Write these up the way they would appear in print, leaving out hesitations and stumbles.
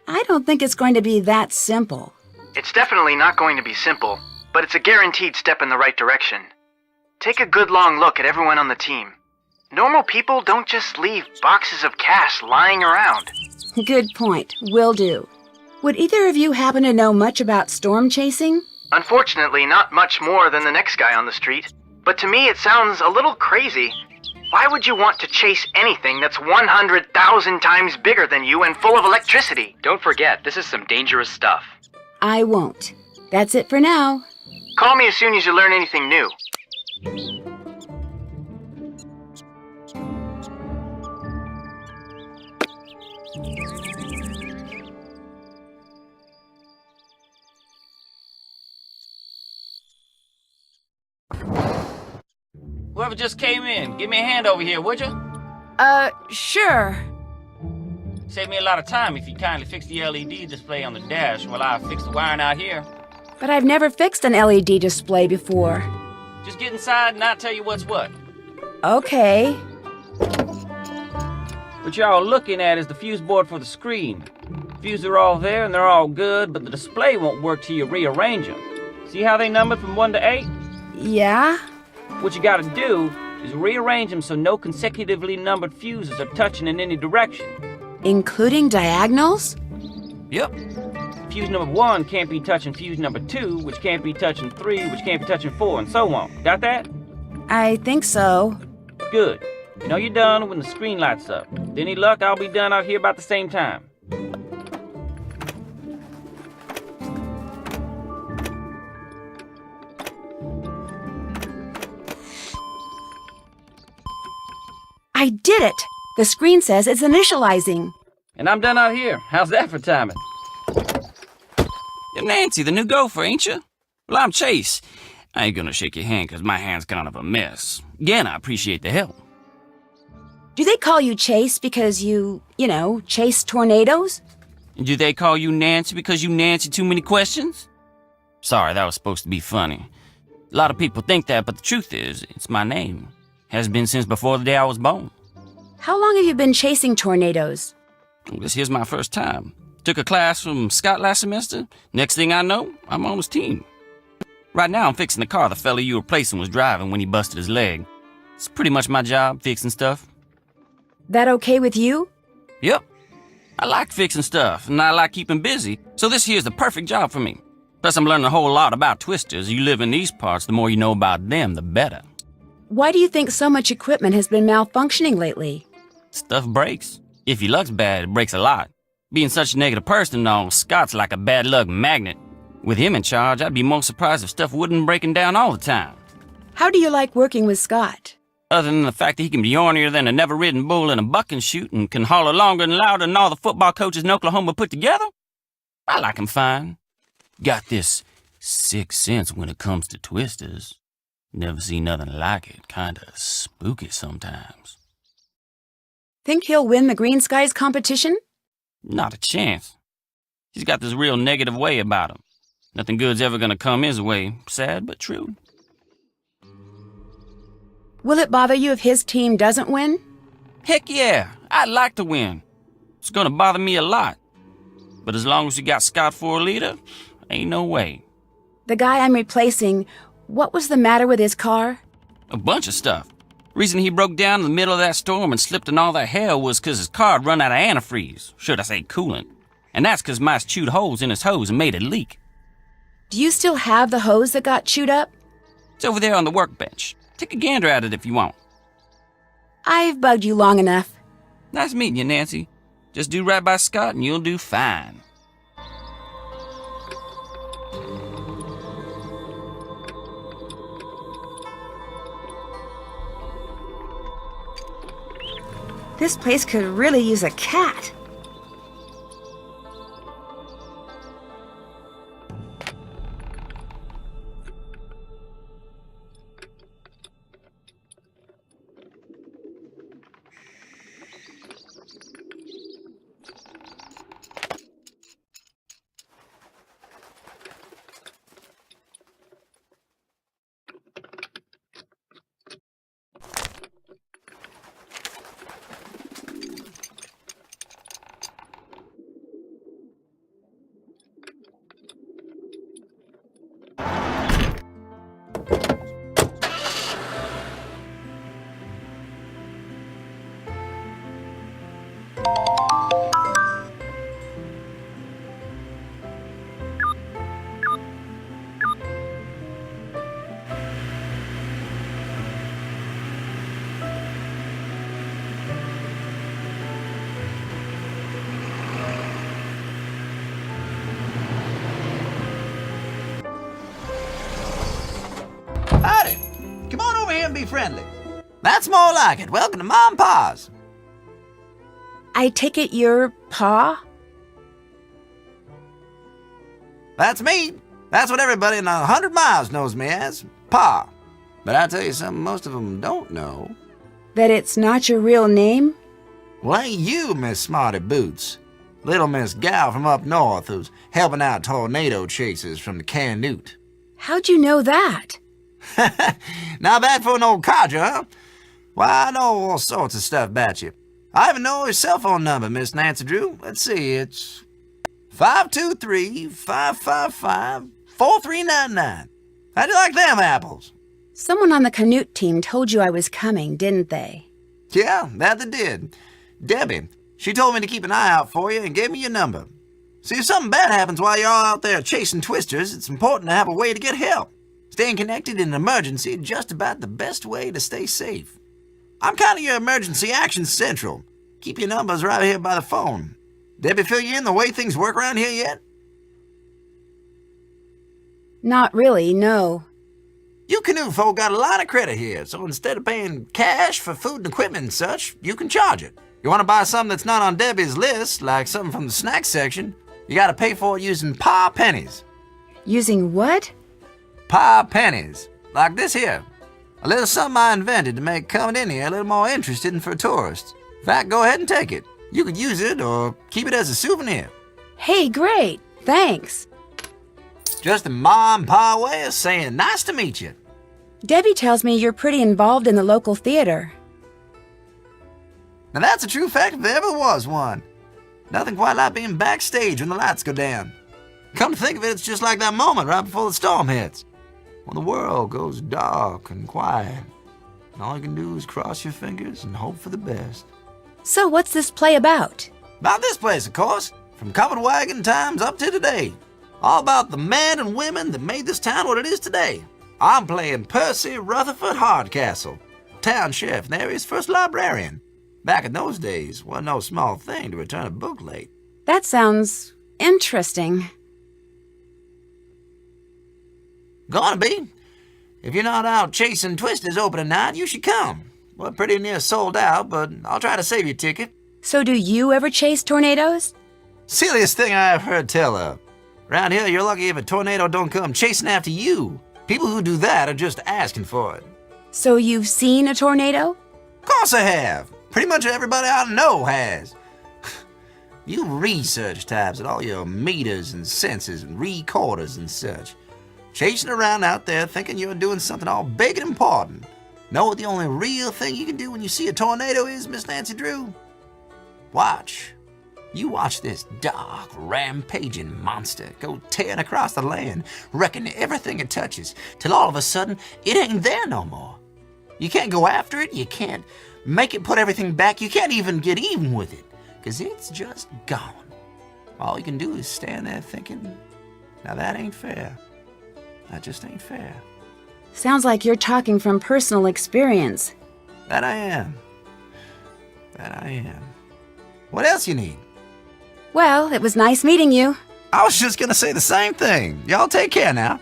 I don't think it's going to be that simple. It's definitely not going to be simple, but it's a guaranteed step in the right direction. Take a good long look at everyone on the team. Normal people don't just leave boxes of cash lying around. Good point. Will do. Would either of you happen to know much about storm chasing? Unfortunately, not much more than the next guy on the street. But to me, it sounds a little crazy. Why would you want to chase anything that's 100,000 times bigger than you and full of electricity? Don't forget, this is some dangerous stuff. I won't. That's it for now. Call me as soon as you learn anything new. Whoever just came in, give me a hand over here, would you? Sure. Save me a lot of time if you kindly fix the LED display on the dash while I fix the wiring out here. But I've never fixed an LED display before. Just get inside and I'll tell you what's what. Okay. What y'all looking at is the fuse board for the screen. Fuses are all there and they're all good, but the display won't work till you rearrange them. See how they numbered from 1 to 8? Yeah? What you gotta do is rearrange them so no consecutively numbered fuses are touching in any direction. Including diagonals? Yep. Fuse number 1 can't be touching fuse number 2, which can't be touching 3, which can't be touching 4, and so on. Got that? I think so. Good. You know you're done when the screen lights up. With any luck, I'll be done out here about the same time. I did it! The screen says it's initializing. And I'm done out here. How's that for timing? You're Nancy, the new gopher, ain't you? Well, I'm Chase. I ain't gonna shake your hand because my hand's kind of a mess. Again, I appreciate the help. Do they call you Chase because you chase tornadoes? And do they call you Nancy because you Nancy too many questions? Sorry, that was supposed to be funny. A lot of people think that, but the truth is, it's my name. Has been since before the day I was born. How long have you been chasing tornadoes? Well, this here's my first time. Took a class from Scott last semester. Next thing I know, I'm on his team. Right now, I'm fixing the car the fella you were replacing was driving when he busted his leg. It's pretty much my job, fixing stuff. That okay with you? Yep. I like fixing stuff, and I like keeping busy, so this here's the perfect job for me. Plus, I'm learning a whole lot about twisters. You live in these parts, the more you know about them, the better. Why do you think so much equipment has been malfunctioning lately? Stuff breaks. If your luck's bad, it breaks a lot. Being such a negative person, though, Scott's like a bad luck magnet. With him in charge, I'd be more surprised if stuff wouldn't breaking down all the time. How do you like working with Scott? Other than the fact that he can be ornier than a never-ridden bull in a bucking chute and can holler longer and louder than all the football coaches in Oklahoma put together, I like him fine. Got this sixth sense when it comes to twisters. Never seen nothing like it. Kinda spooky sometimes. Think he'll win the Green Skies competition? Not a chance. He's got this real negative way about him. Nothing good's ever gonna come his way. Sad but true. Will it bother you if his team doesn't win? Heck yeah, I'd like to win. It's gonna bother me a lot. But as long as you got Scott for a leader, ain't no way. The guy I'm replacing, what was the matter with his car? A bunch of stuff. Reason he broke down in the middle of that storm and slipped in all that hell was 'cause his car had run out of antifreeze. Should I say coolant. And that's 'cause mice chewed holes in his hose and made it leak. Do you still have the hose that got chewed up? It's over there on the workbench. Take a gander at it if you want. I've bugged you long enough. Nice meeting you, Nancy. Just do right by Scott and you'll do fine. This place could really use a cat. Howdy. Come on over here and be friendly. That's more like it. Welcome to Mom and Pa's. I take it you're Pa? That's me. That's what everybody in 100 miles knows me as, Pa. But I tell you something most of them don't know. That it's not your real name? Well, ain't you, Miss Smarty Boots? Little Miss Gal from up north who's helping out tornado chasers from the Canute. How'd you know that? Not bad for an old codger, huh? Why, I know all sorts of stuff about you. I even know your cell phone number, Miss Nancy Drew. Let's see, it's 523-555-4399. How'd you like them apples? Someone on the Canute team told you I was coming, didn't they? Yeah, that they did. Debbie, she told me to keep an eye out for you and gave me your number. See, if something bad happens while you're all out there chasing twisters, it's important to have a way to get help. Staying connected in an emergency is just about the best way to stay safe. I'm kind of your emergency action central. Keep your numbers right here by the phone. Debbie fill you in the way things work around here yet? Not really, no. You Canute folk got a lot of credit here, so instead of paying cash for food and equipment and such, you can charge it. You want to buy something that's not on Debbie's list, like something from the snack section, you got to pay for it using Pa pennies. Using what? Pa pennies. Like this here. A little something I invented to make coming in here a little more interesting for tourists. In fact, go ahead and take it. You could use it or keep it as a souvenir. Hey, great. Thanks. Just a Ma and Pa way of saying nice to meet you. Debbie tells me you're pretty involved in the local theater. Now that's a true fact if there ever was one. Nothing quite like being backstage when the lights go down. Come to think of it, it's just like that moment right before the storm hits. When the world goes dark and quiet, and all you can do is cross your fingers and hope for the best. So what's this play about? About this place, of course, from covered wagon times up to today. All about the men and women that made this town what it is today. I'm playing Percy Rutherford Hardcastle, town sheriff and the area's first librarian. Back in those days, wasn't no small thing to return a book late. That sounds interesting. Gonna be. If you're not out chasing twisters opening night, you should come. We're pretty near sold out, but I'll try to save your ticket. So do you ever chase tornadoes? Silliest thing I ever heard tell of. Around here, you're lucky if a tornado don't come chasing after you. People who do that are just asking for it. So you've seen a tornado? Of course I have. Pretty much everybody I know has. You research types at all your meters and sensors and recorders and such. Chasing around out there thinking you're doing something all big and important. Know what the only real thing you can do when you see a tornado is, Miss Nancy Drew? Watch. You watch this dark, rampaging monster go tearing across the land, wrecking everything it touches, till all of a sudden, it ain't there no more. You can't go after it, you can't make it put everything back, you can't even get even with it, 'cause it's just gone. All you can do is stand there thinking, now that ain't fair. That just ain't fair. Sounds like you're talking from personal experience. That I am. That I am. What else you need? Well, it was nice meeting you. I was just gonna say the same thing. Y'all take care now.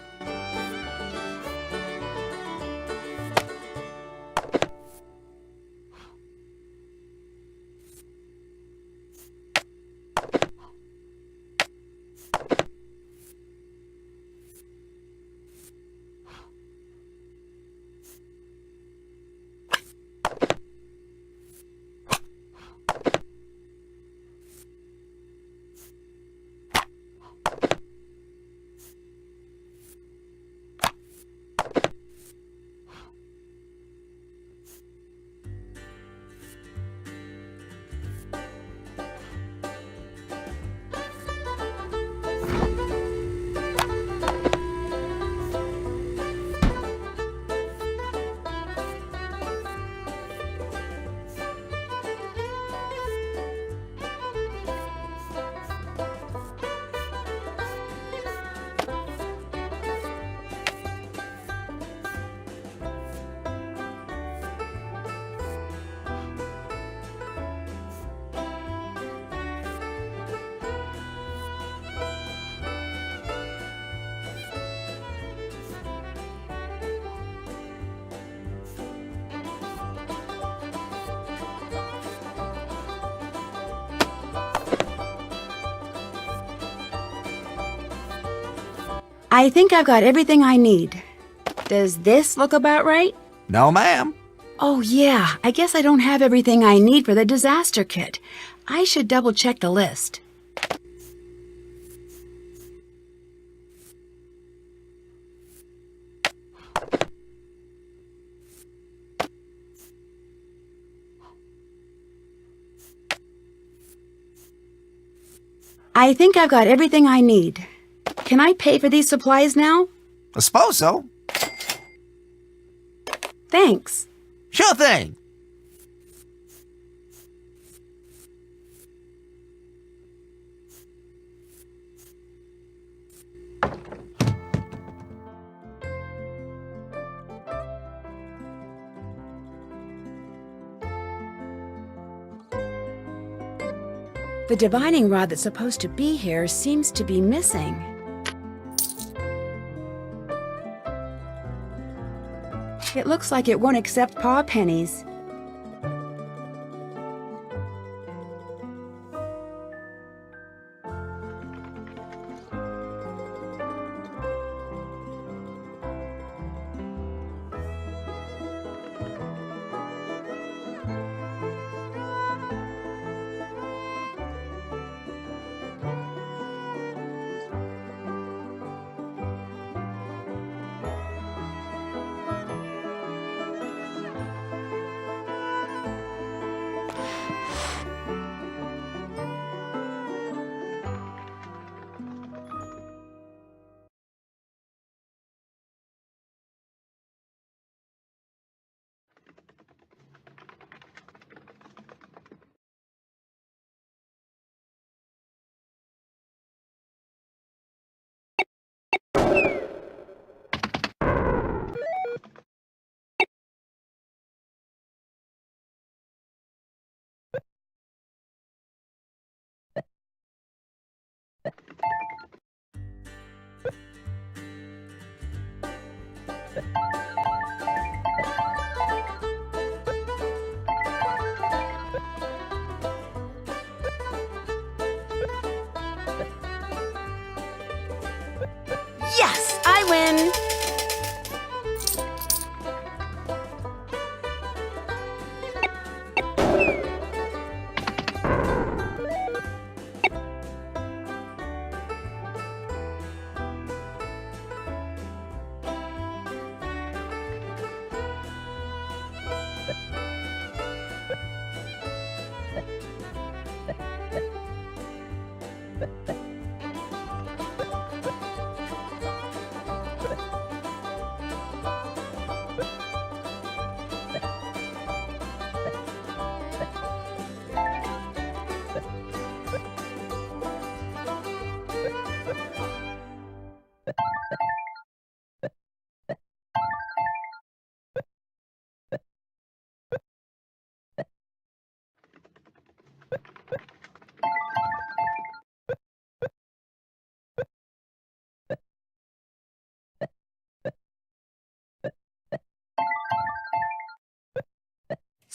I think I've got everything I need. Does this look about right? No, ma'am. Oh, yeah. I guess I don't have everything I need for the disaster kit. I should double-check the list. I think I've got everything I need. Can I pay for these supplies now? I suppose so. Thanks. Sure thing. The divining rod that's supposed to be here seems to be missing. It looks like it won't accept paw pennies. Yes, I win!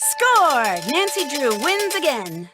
Score! Nancy Drew wins again.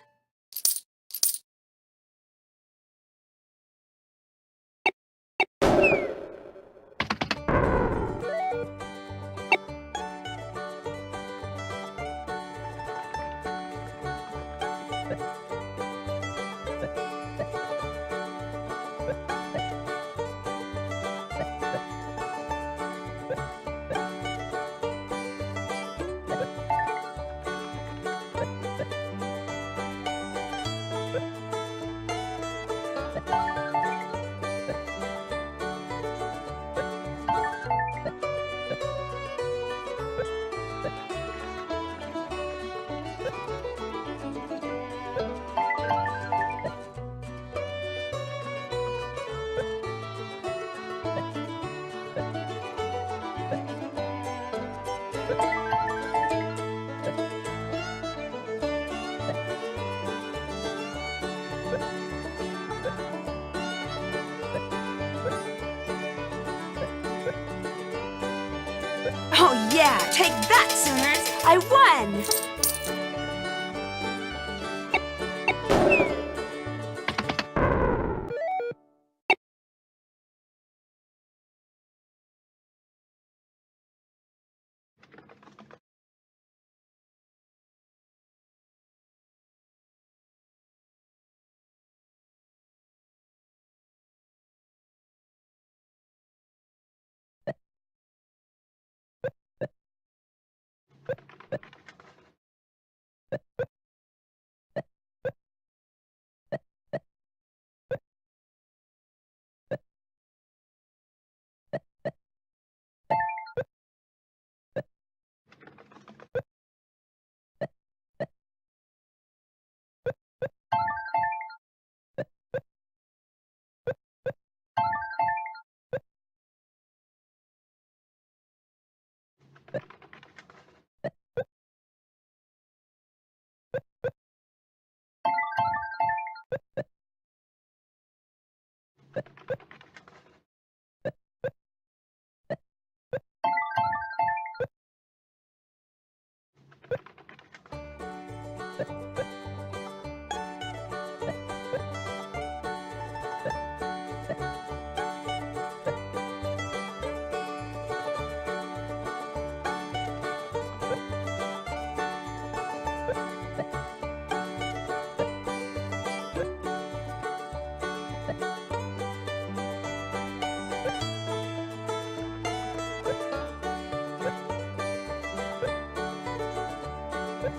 Oh yeah, take that, Sooners! I won!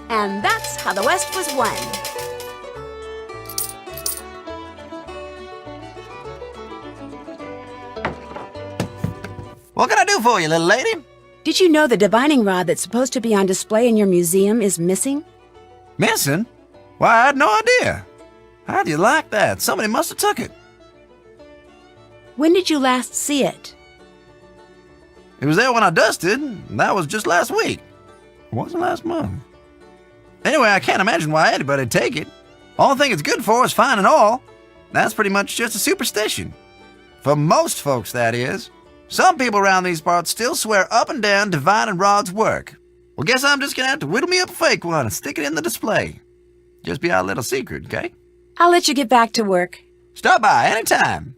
And that's how the West was won. What can I do for you, little lady? Did you know the divining rod that's supposed to be on display in your museum is missing? Missing? Why, I had no idea. How do you like that? Somebody must have took it. When did you last see it? It was there when I dusted, and that was just last week. It wasn't last month. Anyway, I can't imagine why anybody'd take it. Only thing it's good for is fine and all. That's pretty much just a superstition. For most folks, that is. Some people around these parts still swear up and down divining rod's work. Well, guess I'm just gonna have to whittle me up a fake one and stick it in the display. Just be our little secret, okay? I'll let you get back to work. Stop by anytime.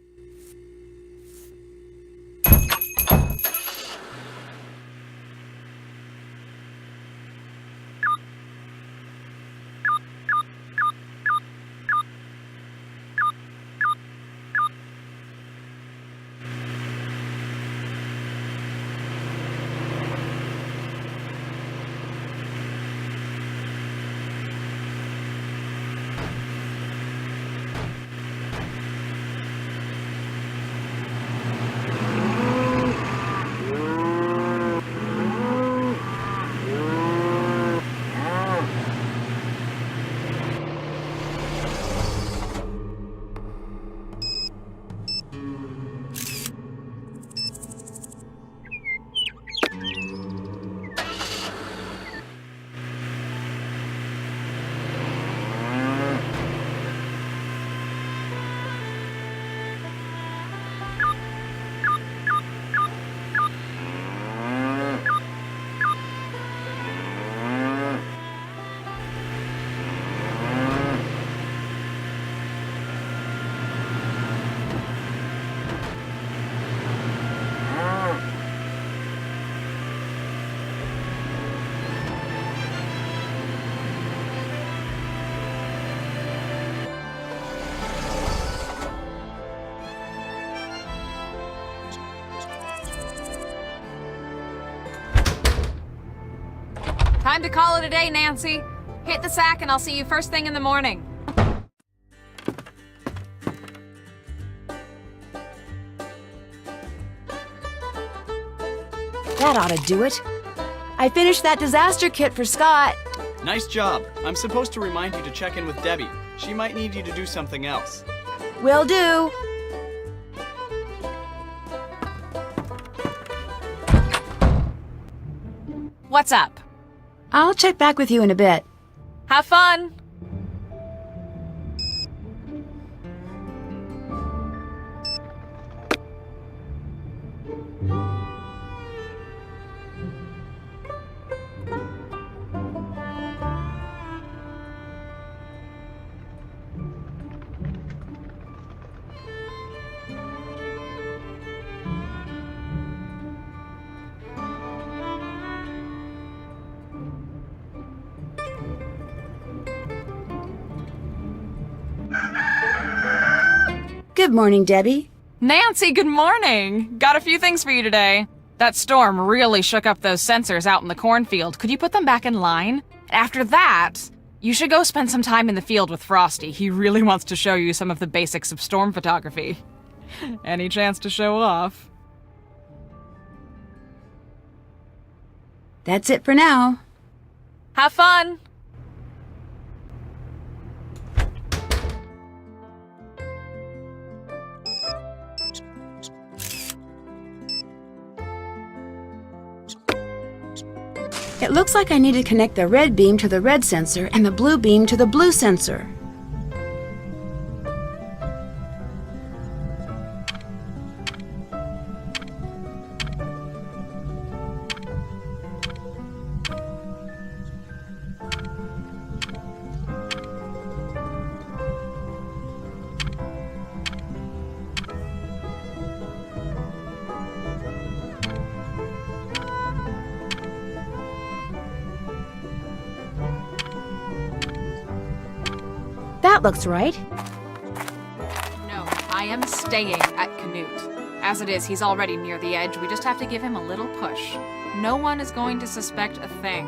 Time to call it a day, Nancy. Hit the sack and I'll see you first thing in the morning. That ought to do it. I finished that disaster kit for Scott. Nice job. I'm supposed to remind you to check in with Debbie. She might need you to do something else. Will do. What's up? I'll check back with you in a bit. Have fun! Good morning, Debbie. Nancy, good morning! Got a few things for you today. That storm really shook up those sensors out in the cornfield. Could you put them back in line? After that, you should go spend some time in the field with Frosty. He really wants to show you some of the basics of storm photography. Any chance to show off? That's it for now. Have fun! It looks like I need to connect the red beam to the red sensor and the blue beam to the blue sensor. That looks right. No, I am staying at Canute. As it is, he's already near the edge. We just have to give him a little push. No one is going to suspect a thing.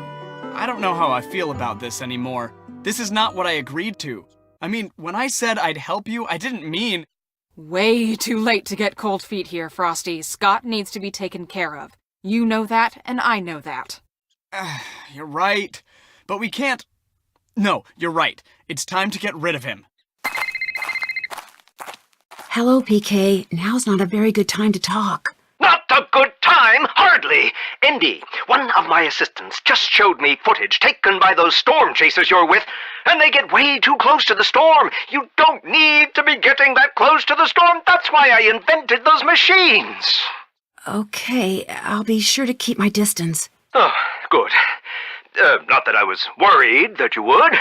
I don't know how I feel about this anymore. This is not what I agreed to. I mean, when I said I'd help you, I didn't mean... Way too late to get cold feet here, Frosty. Scott needs to be taken care of. You know that, and I know that. You're right. But we can't... No, you're right. It's time to get rid of him. Hello, PK. Now's not a very good time to talk. Not a good time, hardly. Indy, one of my assistants just showed me footage taken by those storm chasers you're with, and they get way too close to the storm. You don't need to be getting that close to the storm. That's why I invented those machines. Okay, I'll be sure to keep my distance. Oh, good. Not that I was worried that you would.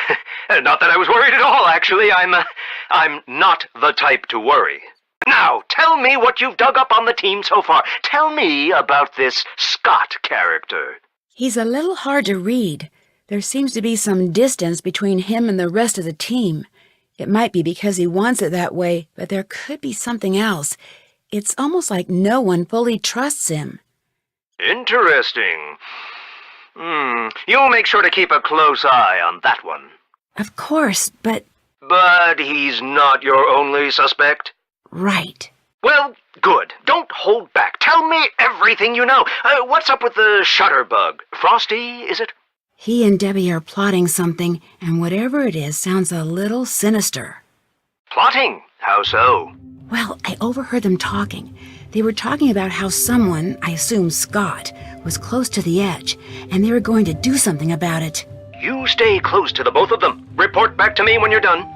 Not that I was worried at all, actually. I'm not the type to worry. Now, tell me what you've dug up on the team so far. Tell me about this Scott character. He's a little hard to read. There seems to be some distance between him and the rest of the team. It might be because he wants it that way, but there could be something else. It's almost like no one fully trusts him. Interesting. You'll make sure to keep a close eye on that one. Of course, but... But he's not your only suspect? Right. Well, good. Don't hold back. Tell me everything you know. What's up with the Shutterbug? Frosty, is it? He and Debbie are plotting something, and whatever it is sounds a little sinister. Plotting? How so? Well, I overheard them talking. They were talking about how someone, I assume Scott, was close to the edge, and they were going to do something about it. You stay close to the both of them. Report back to me when you're done.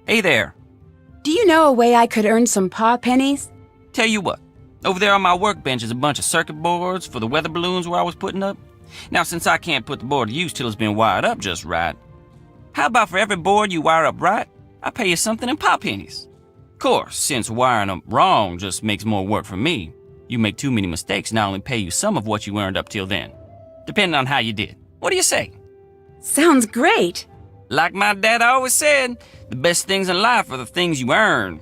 Hey there. Do you know a way I could earn some paw pennies? Tell you what, over there on my workbench is a bunch of circuit boards for the weather balloons where I was putting up. Now, since I can't put the board to use till it's been wired up just right, how about for every board you wire up right, I pay you something in paw pennies? Of course, since wiring them wrong just makes more work for me, you make too many mistakes and I only pay you some of what you earned up till then, depending on how you did. What do you say? Sounds great. Like my dad always said, the best things in life are the things you earn.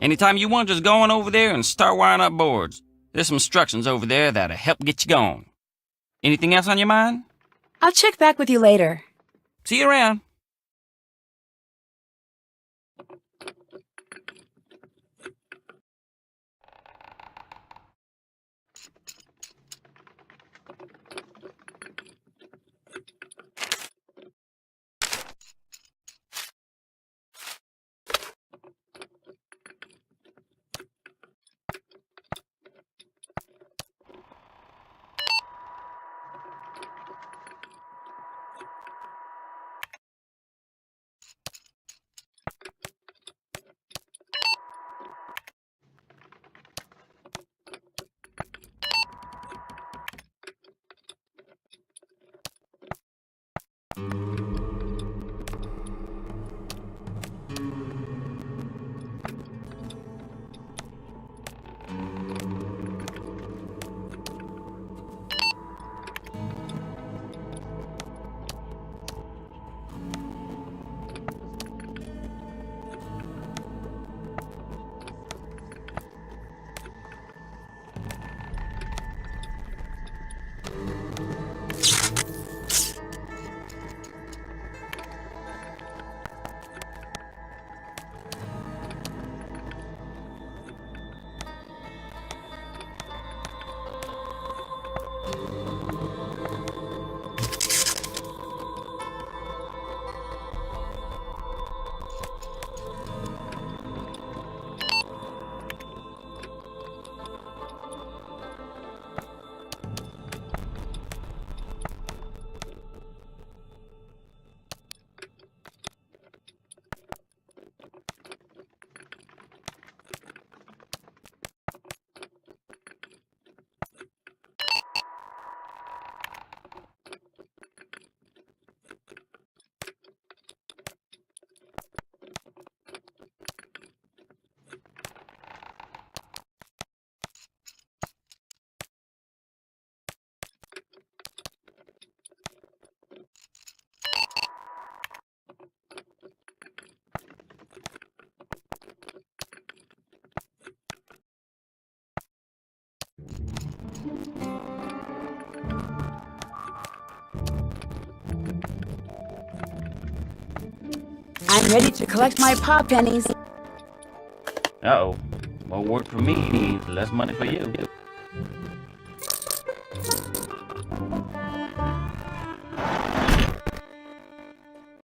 Anytime you want, just go on over there and start wiring up boards. There's some instructions over there that'll help get you going. Anything else on your mind? I'll check back with you later. See you around. I'm ready to collect my paw pennies. Uh-oh. More work for me means less money for you.